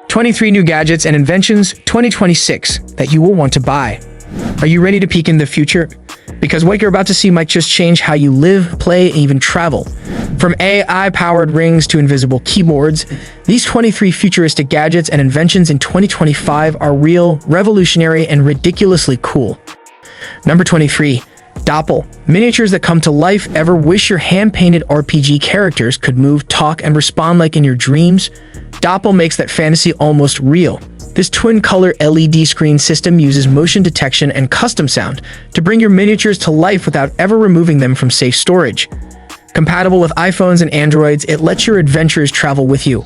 23 new gadgets and inventions 2026 that you will want to buy. Are you ready to peek into the future? Because what you're about to see might just change how you live, play, and even travel. From AI-powered rings to invisible keyboards, these 23 futuristic gadgets and inventions in 2025 are real, revolutionary, and ridiculously cool. Number 23. Doppel. Miniatures that come to life. Ever wish your hand-painted RPG characters could move, talk, and respond like in your dreams? Doppel makes that fantasy almost real. This twin-color LED screen system uses motion detection and custom sound to bring your miniatures to life without ever removing them from safe storage. Compatible with iPhones and Androids, it lets your adventures travel with you.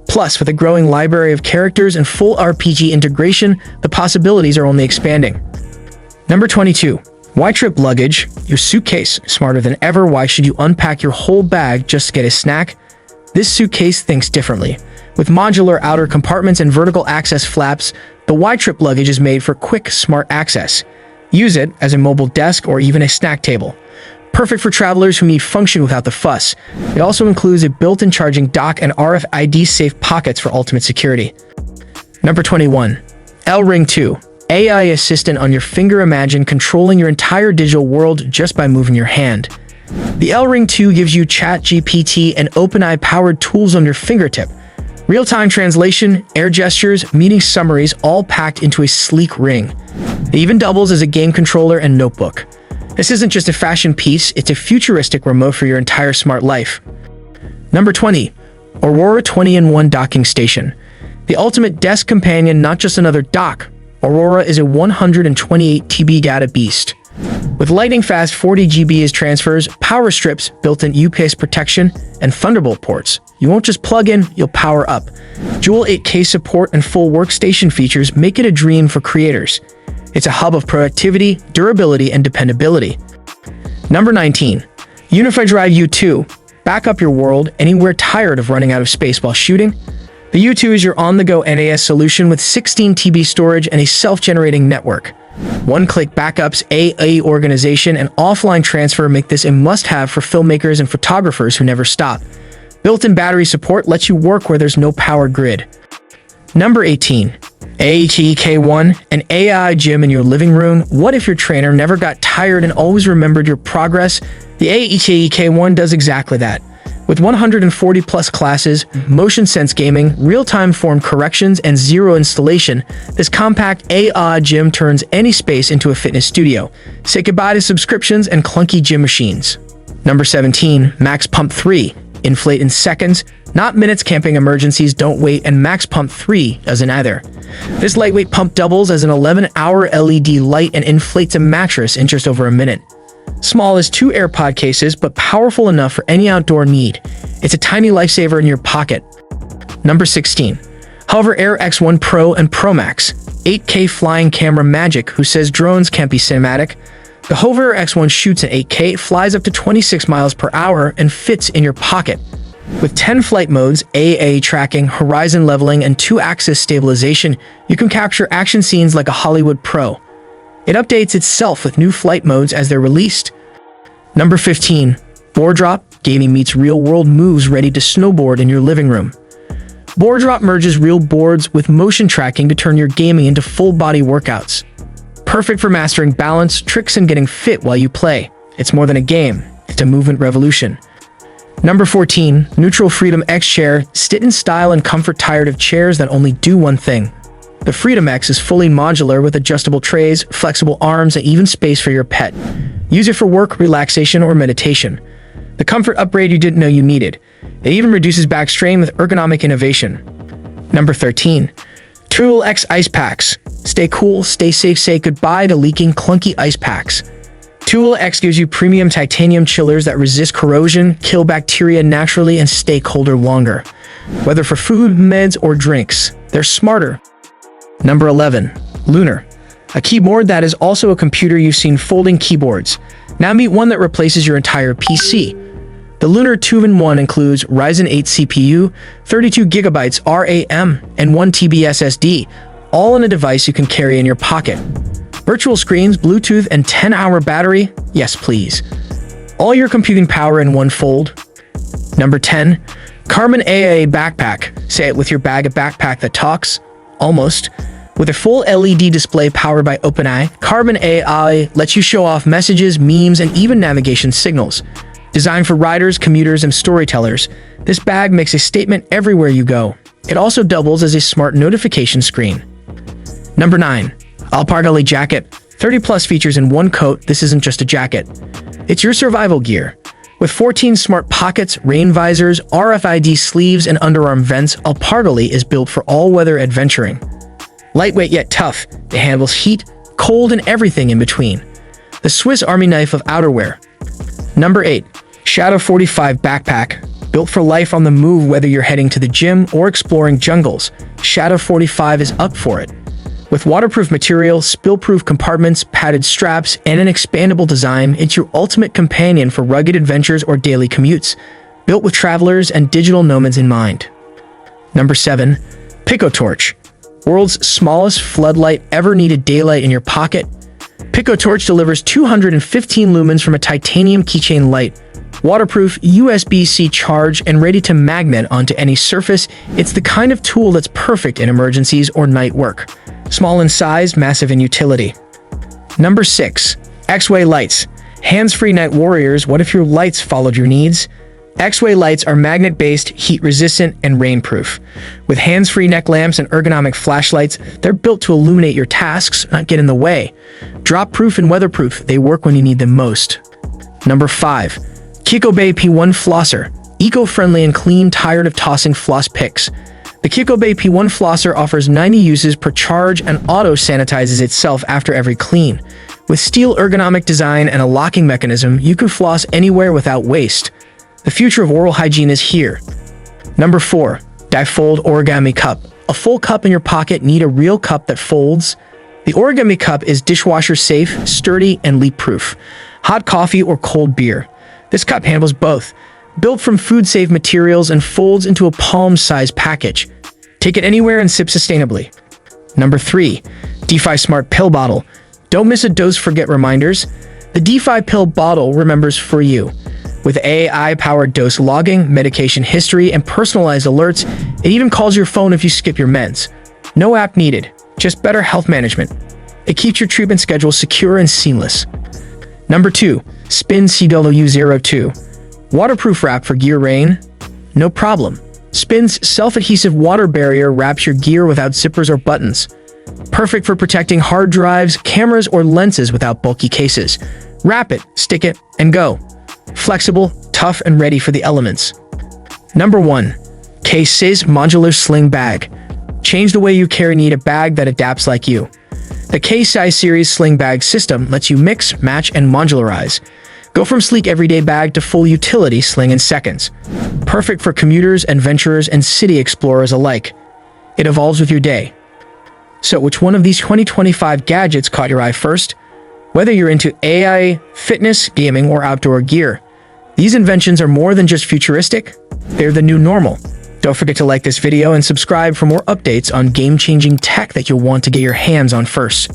Plus, with a growing library of characters and full RPG integration, the possibilities are only expanding. Number 22. WHYTRIP Luggage. Your suitcase. Smarter than ever, why should you unpack your whole bag just to get a snack? This suitcase thinks differently. With modular outer compartments and vertical access flaps, the WHYTRIP Luggage is made for quick, smart access. Use it as a mobile desk or even a snack table. Perfect for travelers who need function without the fuss. It also includes a built-in charging dock and RFID-safe pockets for ultimate security. Number 21. L-Ring 2. AI assistant on your finger. Imagine controlling your entire digital world just by moving your hand. The L-Ring 2 gives you ChatGPT and OpenAI-powered tools on your fingertip. Real-time translation, air gestures, meeting summaries, all packed into a sleek ring. It even doubles as a game controller and notebook. This isn't just a fashion piece, it's a futuristic remote for your entire smart life. Number 20. Aurora 20-in-1 Docking Station. The ultimate desk companion, not just another dock. Aurora is a 128 TB data beast. With lightning-fast 40 GB transfers, power strips, built-in UPS protection, and Thunderbolt ports, you won't just plug in, you'll power up. Dual 8K support and full workstation features make it a dream for creators. It's a hub of productivity, durability, and dependability. Number 19. UnifyDrive U2. Back up your world anywhere. Tired of running out of space while shooting? The U2 is your on-the-go NAS solution with 16 TB storage and a self-generating network. One-click backups, AA organization, and offline transfer make this a must-have for filmmakers and photographers who never stop. Built-in battery support lets you work where there's no power grid. Number 18. AEKE K1, an AI gym in your living room. What if your trainer never got tired and always remembered your progress? The AEKE K1 does exactly that. With 140-plus classes, motion sense gaming, real-time form corrections, and zero installation, this compact AI gym turns any space into a fitness studio. Say goodbye to subscriptions and clunky gym machines. Number 17. Max Pump 3. Inflate in seconds, not minutes. Camping emergencies don't wait, and Max Pump 3 doesn't either. This lightweight pump doubles as an 11-hour LED light and inflates a mattress in just over a minute. Small as 2 AirPod cases, but powerful enough for any outdoor need. It's a tiny lifesaver in your pocket. Number 16. HoverAir X1 Pro and Pro Max. 8K flying camera magic. Who says drones can't be cinematic? The HoverAir X1 shoots in 8K, flies up to 26 miles per hour, and fits in your pocket. With 10 flight modes, AA tracking, horizon leveling, and 2-axis stabilization, you can capture action scenes like a Hollywood pro. It updates itself with new flight modes as they're released. Number 15. Board Drop. Gaming meets real-world moves ready to snowboard in your living room. Board Drop merges real boards with motion tracking to turn your gaming into full-body workouts. Perfect for mastering balance, tricks, and getting fit while you play. It's more than a game. It's a movement revolution. Number 14. Neutral Freedom X Chair. Sit in style and comfort. Tired of chairs that only do one thing? The Freedom X is fully modular with adjustable trays, flexible arms, and even space for your pet. Use it for work, relaxation, or meditation. The comfort upgrade you didn't know you needed. It even reduces back strain with ergonomic innovation. Number 13. Tool X Ice Packs. Stay cool, stay safe, say goodbye to leaking, clunky ice packs. Tool X gives you premium titanium chillers that resist corrosion, kill bacteria naturally, and stay colder longer. Whether for food, meds, or drinks, they're smarter. Number 11. Lunar. A keyboard that is also a computer. You've seen folding keyboards. Now meet one that replaces your entire PC. The Lunar 2-in-1 includes Ryzen 8 CPU, 32 GB RAM, and 1 TB SSD, all in a device you can carry in your pocket. Virtual screens, Bluetooth, and 10-hour battery? Yes, please. All your computing power in one fold. Number 10. Carbon AI backpack. Say it with your bag, a backpack that talks. Almost. With a full LED display powered by OpenAI, Carbon AI lets you show off messages, memes, and even navigation signals. Designed for riders, commuters, and storytellers, this bag makes a statement everywhere you go. It also doubles as a smart notification screen. Number 9. Alpargally Jacket. 30+ features in one coat. This isn't just a jacket. It's your survival gear. With 14 smart pockets, rain visors, RFID sleeves, and underarm vents, Alpargally is built for all-weather adventuring. Lightweight yet tough, it handles heat, cold, and everything in between. The Swiss Army knife of outerwear. Number 8. Shadow 45 backpack. Built for life on the move, whether you're heading to the gym or exploring jungles, Shadow 45 is up for it. With waterproof material, spill-proof compartments, padded straps, and an expandable design, it's your ultimate companion for rugged adventures or daily commutes, built with travelers and digital nomads in mind. Number 7. Pico Torch. World's smallest floodlight ever needed daylight in your pocket. Pico Torch delivers 215 lumens from a titanium keychain light. Waterproof, USB-C charge, and ready to magnet onto any surface, it's the kind of tool that's perfect in emergencies or night work. Small in size, massive in utility. Number 6. X-Way lights. Hands-free night warriors. What if your lights followed your needs? X-Way lights are magnet-based, heat-resistant, and rainproof. With hands-free neck lamps and ergonomic flashlights, they're built to illuminate your tasks, not get in the way. Drop-proof and weatherproof, they work when you need them most. Number 5. KikoBay P1 Flosser. Eco-friendly and clean, tired of tossing floss picks. The KikoBay P1 Flosser offers 90 uses per charge and auto-sanitizes itself after every clean. With steel ergonomic design and a locking mechanism, you can floss anywhere without waste. The future of oral hygiene is here. Number 4. Difold Origami Cup. A full cup in your pocket, need a real cup that folds? The Origami Cup is dishwasher safe, sturdy, and leak-proof. Hot coffee or cold beer. This cup handles both. Built from food-safe materials and folds into a palm-sized package. Take it anywhere and sip sustainably. Number 3. DeFi Smart Pill Bottle. Don't miss a dose, forget reminders. The DeFi Pill Bottle remembers for you. With AI-powered dose logging, medication history, and personalized alerts, it even calls your phone if you skip your meds. No app needed, just better health management. It keeps your treatment schedule secure and seamless. Number 2. Spin CW02. Waterproof wrap for gear rain? No problem. Spin's self-adhesive water barrier wraps your gear without zippers or buttons. Perfect for protecting hard drives, cameras, or lenses without bulky cases. Wrap it, stick it, and go. Flexible, tough, and ready for the elements. Number 1. K6 Modular Sling Bag. Change the way you carry, need a bag that adapts like you. The K-Size Series Sling Bag system lets you mix, match, and modularize. Go from sleek everyday bag to full utility sling in seconds. Perfect for commuters, adventurers, and city explorers alike. It evolves with your day. So which one of these 2025 gadgets caught your eye first? Whether you're into AI, fitness, gaming, or outdoor gear, these inventions are more than just futuristic. They're the new normal. Don't forget to like this video and subscribe for more updates on game-changing tech that you'll want to get your hands on first.